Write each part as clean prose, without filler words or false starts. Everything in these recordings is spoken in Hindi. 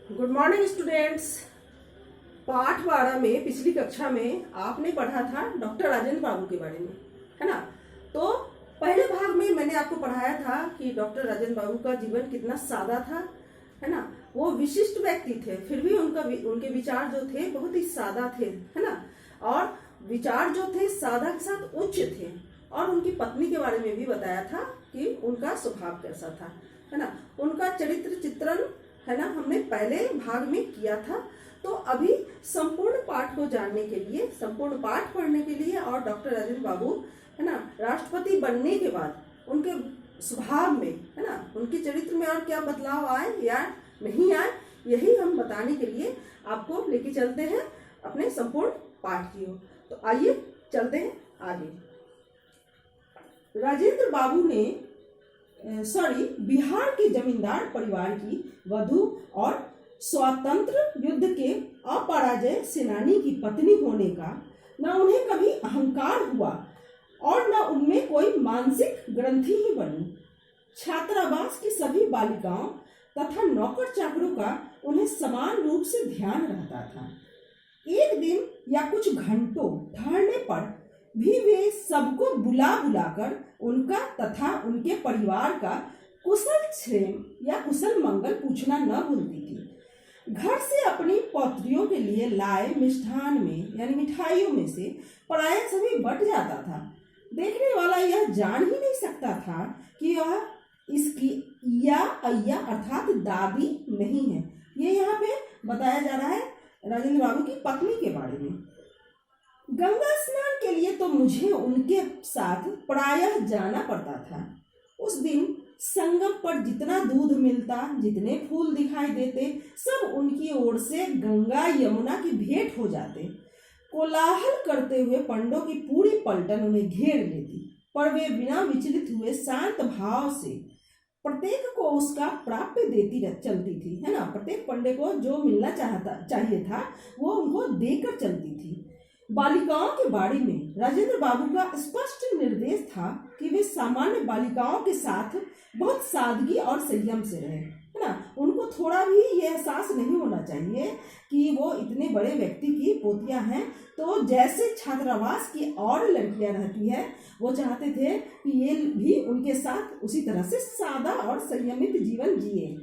Good morning students. पाठ 12 में पिछली कक्षा में आपने पढ़ा था डॉक्टर राजेंद्र बाबू के बारे में, है ना। तो पहले भाग में मैंने आपको पढ़ाया था कि डॉक्टर राजेंद्र बाबू का जीवन कितना सादा था, है ना। वो विशिष्ट व्यक्ति थे, फिर भी उनके विचार जो थे बहुत ही सादा थे, है ना। और विचार जो थे सादा के साथ उच्च थे। और उनकी पत्नी के बारे में भी बताया था कि उनका स्वभाव कैसा था, है ना। उनका चरित्र चित्रण, है ना, हमने पहले भाग में किया था। तो अभी संपूर्ण पाठ को जानने के लिए, संपूर्ण पाठ पढ़ने के लिए और डॉक्टर राजेंद्र बाबू, है ना, राष्ट्रपति बनने के बाद उनके स्वभाव में, है ना, उनके चरित्र में और क्या बदलाव आए या नहीं आए, यही हम बताने के लिए आपको लेके चलते हैं अपने संपूर्ण पाठ की ओर। तो आइए चलते हैं आगे। राजेंद्र बाबू ने बिहार के जमींदार परिवार की वधु और स्वतंत्र युद्ध के अपराजय सेनानी की पत्नी होने का न उन्हें कभी अहंकार हुआ और न उनमें कोई मानसिक ग्रंथि ही बनी। छात्रावास की सभी बालिकाओं तथा नौकर चाकरों का उन्हें समान रूप से ध्यान रहता था। एक दिन या कुछ घंटों ठहरने पर भी वे सबको बुला बुलाकर उनका तथा उनके परिवार का कुशल क्षेम या कुशल मंगल पूछना न भूलती थी। घर से अपनी पौत्रियों के लिए लाए मिष्ठान में यानी मिठाइयों में से प्राय सभी बट जाता था। देखने वाला यह जान ही नहीं सकता था कि वह इसकी या अय्या अर्थात दादी नहीं है। ये यहाँ पे बताया जा रहा है राजेंद्र बाबू की पत्नी के बारे में। गंगा स्नान के लिए तो मुझे उनके साथ प्रायः जाना पड़ता था। उस दिन संगम पर जितना दूध मिलता, जितने फूल दिखाई देते, सब उनकी ओर से गंगा यमुना की भेंट हो जाते। कोलाहल करते हुए पंडों की पूरी पलटन उन्हें घेर लेती, पर वे बिना विचलित हुए शांत भाव से प्रत्येक को उसका प्राप्य देती चलती थी, है ना। प्रत्येक पंडे को जो मिलना चाहिए था वो उनको देकर चलती थी। बालिकाओं के बारे में राजेंद्र बाबू का स्पष्ट निर्देश था कि वे सामान्य बालिकाओं के साथ बहुत सादगी और संयम से रहे, है ना। उनको थोड़ा भी ये एहसास नहीं होना चाहिए कि वो इतने बड़े व्यक्ति की पोतियां हैं। तो जैसे छात्रावास की और लड़कियां रहती है, वो चाहते थे कि ये भी उनके साथ उसी तरह से सादा और संयमित जीवन जिए।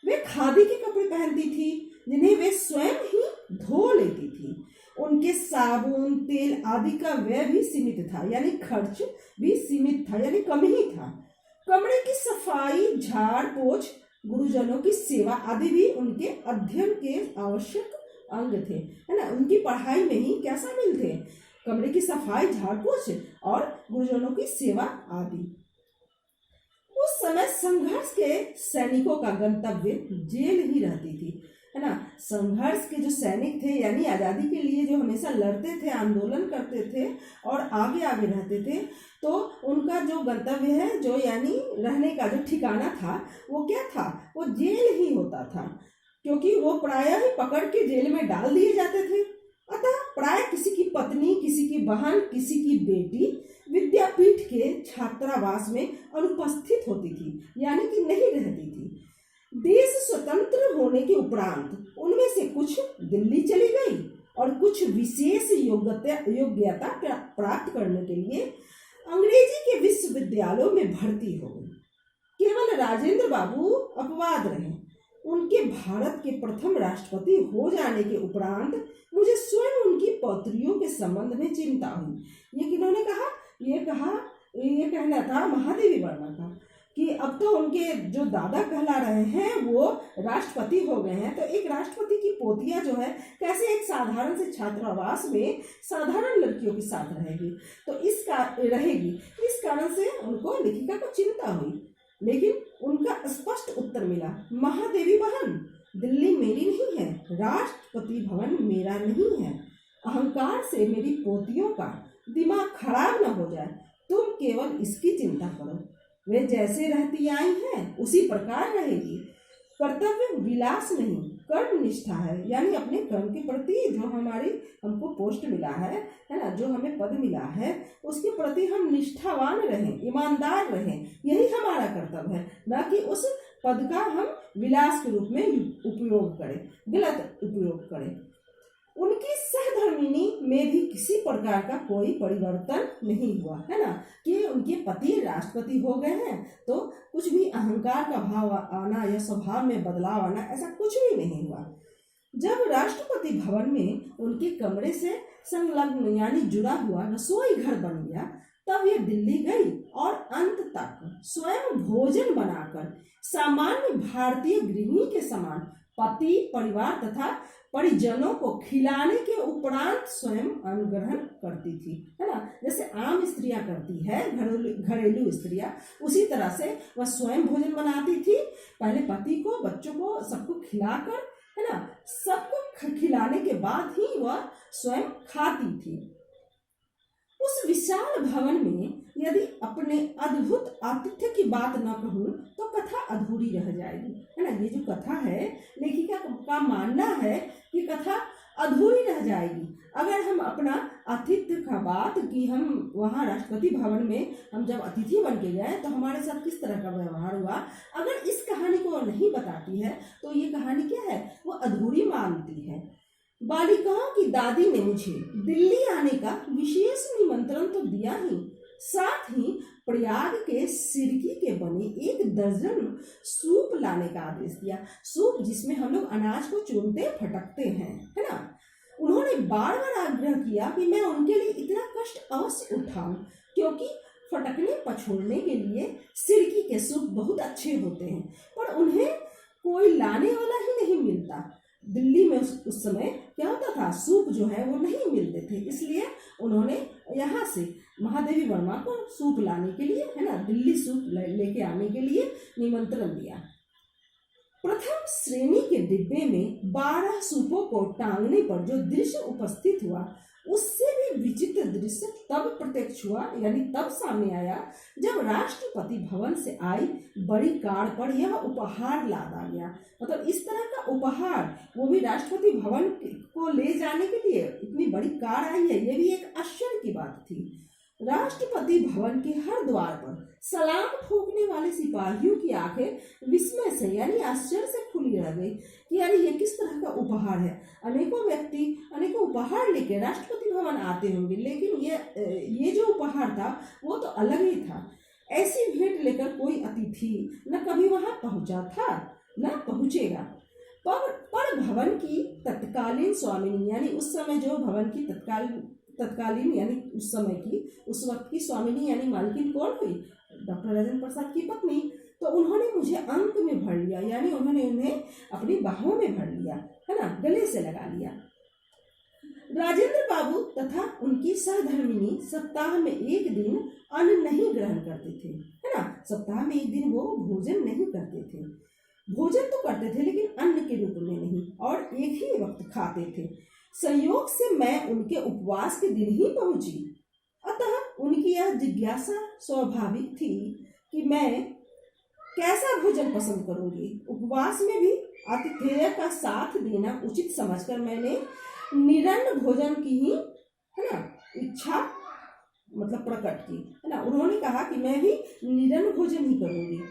वे खादी के कपड़े पहनती थी जिन्हें वे स्वयं ही धो लेती थी। उनके साबुन तेल आदि का व्यय भी सीमित था, यानी खर्च भी सीमित था, यानी कम ही था। कमरे की सफाई, झाड़ पोछ, गुरुजनों की सेवा आदि भी उनके अध्ययन के आवश्यक अंग थे, है ना। उनकी पढ़ाई में ही क्या शामिल थे? कमरे की सफाई, झाड़ पोछ और गुरुजनों की सेवा आदि। उस समय संघर्ष के सैनिकों का गंतव्य जेल ही रहती थी, है ना। संघर्ष के जो सैनिक थे यानी आज़ादी के लिए जो हमेशा लड़ते थे, आंदोलन करते थे और आगे आगे रहते थे, तो उनका जो गंतव्य है, जो यानी रहने का जो ठिकाना था, वो क्या था? वो जेल ही होता था, क्योंकि वो प्रायः ही पकड़ के जेल में डाल दिए जाते थे। अतः प्राय किसी की पत्नी, किसी की बहन, किसी की बेटी विद्यापीठ के छात्रावास में अनुपस्थित होती थी, यानी कि नहीं रहती थी। देश स्वतंत्र होने के उपरांत उनमें से कुछ दिल्ली चली गई और कुछ विशेष योग्यता प्राप्त करने के लिए अंग्रेजी के विश्वविद्यालयों में भर्ती हो गई। केवल राजेंद्र बाबू अपवाद रहे। उनके भारत के प्रथम राष्ट्रपति हो जाने के उपरांत मुझे स्वयं उनकी पौत्रियों के संबंध में चिंता हुई। ये किन्होंने कहा? ये कहना था महादेवी वर्मा का कि अब तो उनके जो दादा कहला रहे हैं वो राष्ट्रपति हो गए हैं, तो एक राष्ट्रपति की पोतियां जो है कैसे एक साधारण से छात्रावास में साधारण लड़कियों के साथ रहेगी, तो इस कारण से उनको लेखिका को चिंता हुई। लेकिन उनका स्पष्ट उत्तर मिला, महादेवी बहन, दिल्ली मेरी नहीं है, राष्ट्रपति भवन मेरा नहीं है। अहंकार से मेरी पोतियों का दिमाग खराब न हो जाए, तुम केवल इसकी चिंता करो। वे जैसे रहती आई हैं उसी प्रकार रहेगी। कर्तव्य विलास नहीं, कर्म निष्ठा है, यानी अपने कर्म के प्रति जो हमको पोस्ट मिला है ना, जो हमें पद मिला है, उसके प्रति हम निष्ठावान रहें, ईमानदार रहें, यही हमारा कर्तव्य है, न कि उस पद का हम विलास के रूप में उपयोग करें, गलत उपयोग करें। उनकी सहधर्मिणी में भी किसी प्रकार का कोई परिवर्तन नहीं हुआ, है ना, कि उनके पति राष्ट्रपति हो गए हैं तो कुछ भी अहंकार का भाव आना या स्वभाव में बदलाव आना, ऐसा कुछ भी नहीं हुआ। जब राष्ट्रपति भवन में उनके कमरे से संलग्न यानी जुड़ा हुआ रसोई घर बन गया, तब ये दिल्ली गई और अंत तक स्वयं भोजन बनाकर सामान्य भारतीय गृहिणी के समान पति, परिवार तथा परिजनों को खिलाने के उपरांत स्वयं अन्न ग्रहण करती थी, है ना। जैसे आम स्त्रियां करती है, घरेलू स्त्रियां, उसी तरह से वह स्वयं भोजन बनाती थी, पहले पति को, बच्चों को, सबको खिलाकर, है ना, सबको खिलाने के बाद ही वह स्वयं खाती थी। उस विशाल भवन में यदि अपने अद्भुत आतिथ्य की बात न कहूं तो कथा अधूरी रह जाएगी, है ना। ये जो कथा है, लेखिका का मानना है कि कथा अधूरी रह जाएगी अगर हम अपना आतिथ्य का बात कि हम वहाँ राष्ट्रपति भवन में हम जब अतिथि बन के गए तो हमारे साथ किस तरह का व्यवहार हुआ, अगर इस कहानी को नहीं बताती है तो ये कहानी क्या है, वो अधूरी मानती है। बालिकाओं की दादी ने मुझे दिल्ली आने का विशेष निमंत्रण तो दिया ही, साथ ही प्रयाग के सिरकी के बने 1 दर्जन सूप लाने का आदेश दिया। सूप जिसमें हम लोग अनाज को चुनते फटकते हैं, है ना। उन्होंने बार बार आग्रह किया कि मैं उनके लिए इतना कष्ट अवश्य उठाऊं, क्योंकि फटकने पछोड़ने के लिए सिरकी के सूप बहुत अच्छे होते हैं, पर उन्हें कोई लाने वाला ही नहीं मिलता। दिल्ली में उस समय क्या होता था, सूप जो है वो नहीं मिलते थे, इसलिए उन्होंने यहाँ से महादेवी वर्मा को सूप लाने के लिए, है ना, दिल्ली सूप लेके आने के लिए निमंत्रण दिया। प्रथम श्रेणी के डिब्बे में 12 सूपों को टांगने पर जो दृश्य उपस्थित हुआ, उससे भी विचित्र दृश्य तब प्रत्यक्ष हुआ, यानी तब सामने आया जब राष्ट्रपति भवन से आई बड़ी कार पर यह उपहार लादा गया। मतलब इस तरह का उपहार, वो भी राष्ट्रपति भवन को ले जाने के लिए इतनी बड़ी कार आई है, ये भी एक आश्चर्य की बात थी। राष्ट्रपति भवन के हर द्वार पर सलाम ठोकने वाले सिपाहियों की आंखें विस्मय से यानी आश्चर्य से खुली रह गई कि यार ये किस तरह का उपहार है। अनेकों व्यक्ति अनेकों उपहार लेके राष्ट्रपति भवन आते होंगे, लेकिन ये जो उपहार था वो तो अलग ही था। ऐसी भेंट लेकर कोई अतिथि न कभी वहां पहुंचा था न पहुंचेगा। पर भवन की तत्कालीन स्वामिनी, यानी उस समय जो भवन की तत्कालीन यानी उस वक्त की स्वामिनी यानी मालकिन कौन हुई, डॉक्टर राजेंद्र प्रसाद की पत्नी, तो उन्होंने मुझे अंक में भर लिया, यानी उन्होंने उन्हें अपनी बाहों में भर लिया, है ना, गले से लगा लिया। राजेंद्र बाबू तथा उनकी सहधर्मिणी सप्ताह में 1 दिन अन्न नहीं ग्रहण करते थे, है ना। सप्ताह में 1 दिन वो भोजन नहीं करते थे, भोजन तो करते थे लेकिन अन्न के रूप में नहीं, और एक ही वक्त खाते थे। संयोग से मैं उनके उपवास के दिन ही पहुंची, अतः उनकी यह जिज्ञासा स्वाभाविक थी कि मैं कैसा भोजन पसंद करूंगी। उपवास में भी आतिथेय का साथ देना उचित समझकर मैंने निरन्न भोजन की ही, है ना, इच्छा मतलब प्रकट की, है ना। उन्होंने कहा कि मैं भी निरन्न भोजन ही करूंगी।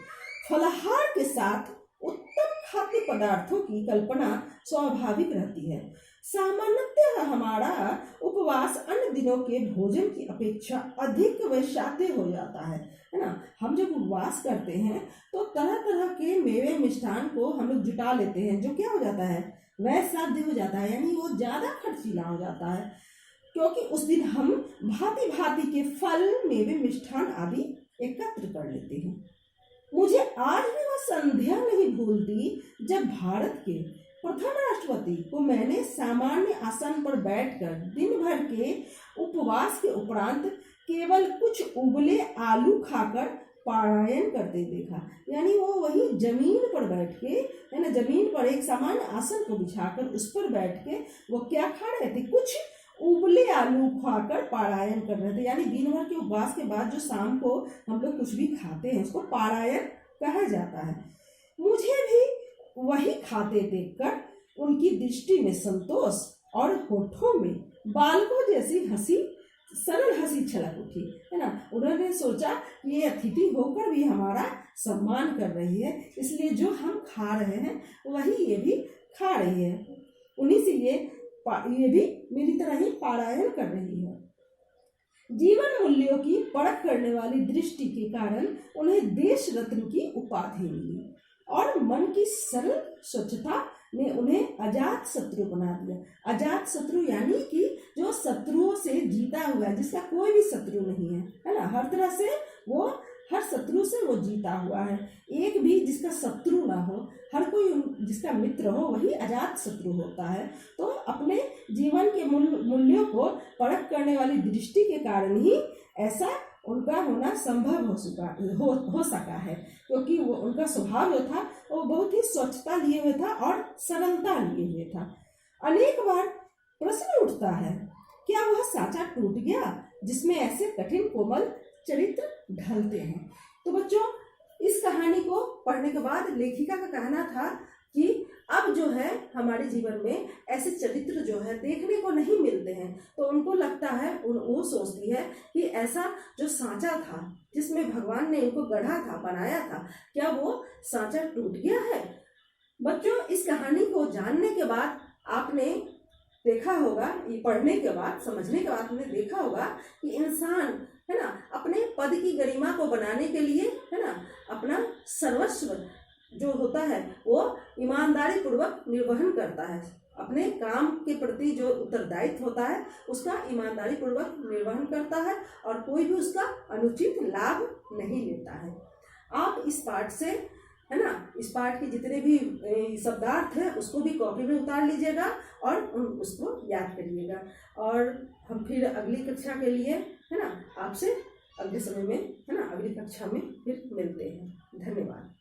फलाहार के साथ उत्तम खाद्य पदार्थों की कल्पना स्वाभाविक रहती है। सामान्यतः हमारा उपवास अन्य दिनों के भोजन की अपेक्षा अधिक वैशाते हो जाता है ना। हम जब उपवास करते हैं तो तरह तरह के मेवे मिष्ठान को हम लोग जुटा लेते हैं, जो क्या हो जाता है, वैसाध्य हो जाता है, यानी वो ज्यादा खर्चीला हो जाता है, क्योंकि उस दिन हम भांति भांति के फल, मेवे, मिष्ठान आदि एकत्र कर लेते हैं। मुझे आज भी वह संध्या नहीं भूलती जब भारत के प्रथम राष्ट्रपति को मैंने सामान्य आसन पर बैठकर दिन भर के उपवास के उपरांत केवल कुछ उबले आलू खाकर पारायण करते देखा। यानी वो वही जमीन पर बैठ के, है ना, जमीन पर एक सामान्य आसन को बिछाकर उस पर बैठ के वो क्या खा रहे थे, कुछ उबले आलू खाकर पारायण कर रहे थे। यानी दिन भर के उपवास के बाद जो शाम को हम लोग कुछ भी खाते हैं उसको पारायण कहा जाता है। मुझे भी वही खाते देखकर उनकी दृष्टि में संतोष और होठों में बालकों जैसी हंसी, सरल हंसी छलक उठी, है ना। उन्होंने सोचा कि ये अतिथि होकर भी हमारा सम्मान कर रही है, इसलिए जो हम खा रहे हैं वही ये भी खा रही है। उन्हीं से ये भी मेरी तरह ही पारायण कर रही है। जीवन मूल्यों की परख करने वाली दृष्टि के कारण उन्हें देश रत्न की उपाधि मिली और मन की सरल स्वच्छता ने उन्हें अजात शत्रु बना दिया। अजात शत्रु यानी कि जो शत्रुओं से जीता हुआ है, जिसका कोई भी शत्रु नहीं है ना, हर तरह से वो, हर शत्रु से वो जीता हुआ है। एक भी जिसका शत्रु ना हो, हर कोई जिसका मित्र हो, वही अजात शत्रु होता है। तो अपने जीवन के मूल्यों को परख करने वाली दृष्टि के कारण ही ऐसा उनका होना संभव हो सका है, क्योंकि वो उनका स्वभाव जो था वो बहुत ही स्वच्छता लिए हुए था और सरलता लिए हुए था। अनेक बार प्रश्न उठता है, क्या वह साँचा टूट गया जिसमें ऐसे कठिन कोमल चरित्र ढलते हैं? तो बच्चों, इस कहानी को पढ़ने के बाद लेखिका का कहना था कि अब जो है हमारे जीवन में ऐसे चरित्र जो है देखने को नहीं मिलते हैं। तो उनको लगता है, वो सोचती है कि ऐसा जो साँचा था जिसमें भगवान ने इनको गढ़ा था, बनाया था, क्या वो साँचा टूट गया है? बच्चों, इस कहानी को जानने के बाद आपने देखा होगा, ये पढ़ने के बाद, समझने के बाद आपने देखा होगा कि इंसान है ना अपने पद की गरिमा को बनाने के लिए है ना अपना सर्वस्व जो होता है वो ईमानदारी पूर्वक निर्वहन करता है। अपने काम के प्रति जो उत्तरदायित्व होता है उसका ईमानदारी पूर्वक निर्वहन करता है और कोई भी उसका अनुचित लाभ नहीं लेता है। आप इस पाठ से है ना, इस पाठ के जितने भी शब्दार्थ है उसको भी कॉपी में उतार लीजिएगा और उसको याद करिएगा। और हम फिर अगली कक्षा के लिए है ना आपसे अगले समय में है ना अगली कक्षा में फिर मिलते हैं। धन्यवाद।